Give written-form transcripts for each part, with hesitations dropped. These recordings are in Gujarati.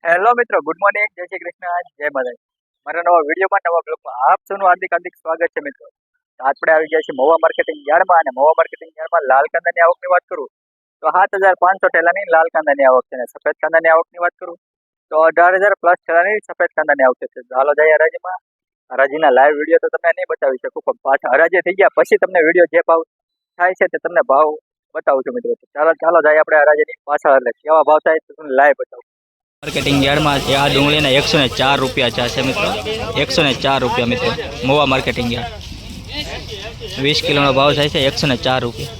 હેલો મિત્રો, ગુડ મોર્નિંગ, જય શ્રી કૃષ્ણ, જય માતાજી. મારા નવા વિડીયોમાં નવા બ્લોગમાં આપ સૌનું હાર્દિક સ્વાગત છે મિત્રો. આપણે આવી ગયા છીએ મહુવા માર્કેટિંગ યાર્ડમાં અને મહુવા માર્કેટિંગ યાર્ડમાં લાલ કાંદાની આવકની વાત કરું તો 7,500 ઠેલાની લાલ કાંદાની આવક છે અને સફેદ કાંદાની આવકની વાત કરું તો 18,000 પ્લસ ઠેલાની સફેદ કાંદાની આવક છે. હાલો જઈએ હરાજીમાં. હરાજીના લાઈવ વિડીયો તો તમને નહીં બતાવી શકું, પણ પાછા હરાજી થઈ ગયા પછી તમને વિડીયો જે ભાવ થાય છે તે તમને ભાવ બતાવું છું મિત્રો. ચાલો જઈએ આપણે હરાજીની પાછળ, એટલે કેવા ભાવ થાય તો તમને લાઈવ બતાવું. માર્કેટિંગ યાર્ડમાં આ ડુંગળીના 104 રૂપિયા છે મિત્રો. 104 રૂપિયા મિત્રો, મહુવા માર્કેટિંગ યાર્ડ. 20 કિલોનો ભાવ થાય છે 104 રૂપિયા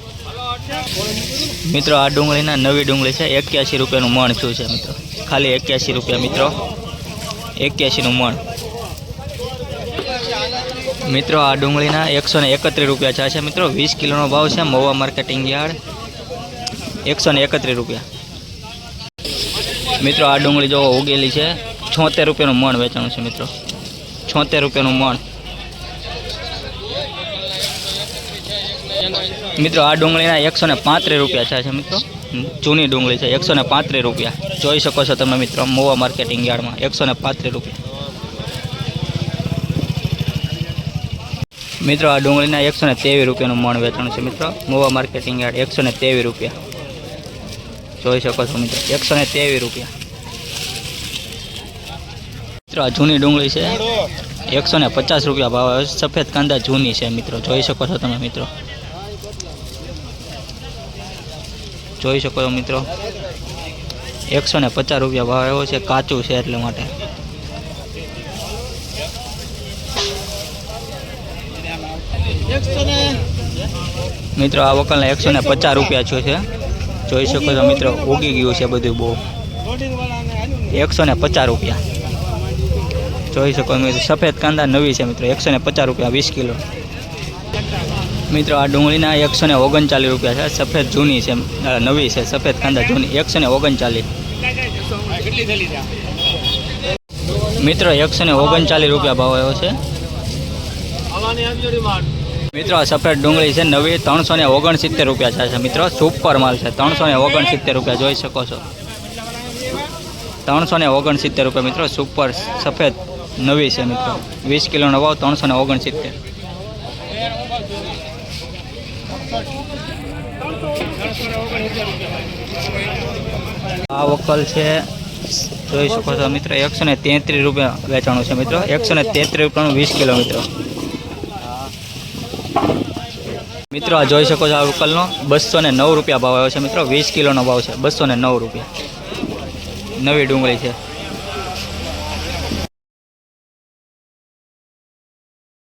મિત્રો. આ ડુંગળીના નવી ડુંગળી છે 81 રૂપિયાનું મણ થયું છે મિત્રો. ખાલી 81 રૂપિયા મિત્રો, 81નું મણ મિત્રો. આ ડુંગળીના 131 રૂપિયા છે મિત્રો. 20 કિલોનો ભાવ છે મહુવા માર્કેટિંગ યાર્ડ, 131 રૂપિયા મિત્રો. આ ડુંગળી જો ઉગેલી છે 76 રૂપિયાનું મણ વેચાણું છે મિત્રો. 76 રૂપિયાનું મણ મિત્રો. આ ડુંગળીના 135 રૂપિયા છે મિત્રો. જૂની ડુંગળી છે, 135 રૂપિયા જોઈ શકો છો તમે મિત્રો. મહુવા માર્કેટિંગ યાર્ડમાં 135 રૂપિયા મિત્રો. આ ડુંગળીના 123 રૂપિયાનું મણ વેચાણું છે મિત્રો. મહુવા માર્કેટિંગ યાર્ડ 123 રૂપિયા જોઈ શકો છો મિત્રો. 123 રૂપિયા મિત્રો. આ જૂની ડુંગળી છે 150 રૂપિયા ભાવ આવે છે. સફેદ કાંદા જૂની છે મિત્રો, જોઈ શકો છો તમે મિત્રો. જોઈ શકો છો મિત્રો, 150 રૂપિયા ભાવ આવ્યો છે. કાચું છે એટલે માટે મિત્રો. આ વકલના 150 રૂપિયા છે. જોઈ શકો છો મિત્રો, ઉગી ગયું છે બધું બહુ. 150 રૂપિયા જોઈ શકો મિત્રો. સફેદ કાંદા નવી છે મિત્રો, 150 રૂપિયા 20 કિલો મિત્રો. આ ડુંગળીના 139 રૂપિયા છે. સફેદ જૂની છે, નવી છે. સફેદ કાંદા જૂની 139 મિત્રો. 139 રૂપિયા ભાવ આવ્યો છે મિત્રો. આ સફેદ ડુંગળી છે નવી, 369 રૂપિયા છે મિત્રો. સુપર માલ છે. 369 રૂપિયા જોઈ શકો છો. 369 રૂપિયા મિત્રો. સુપર સફેદ નવી છે મિત્રો. 20 કિલોનો ભાવ 369. આ વકલ છે જોઈ શકો છો મિત્રો. 133 રૂપિયા વેચાણું છે મિત્રો. 133 રૂપિયાનું 20 કિલો મિત્રો. મિત્રો આ જોઈ શકો છો આ વકલનો 209 રૂપિયા ભાવ આવ્યો છે મિત્રો. 20 કિલોનો ભાવ છે 209 રૂપિયા. નવી ડુંગળી છે.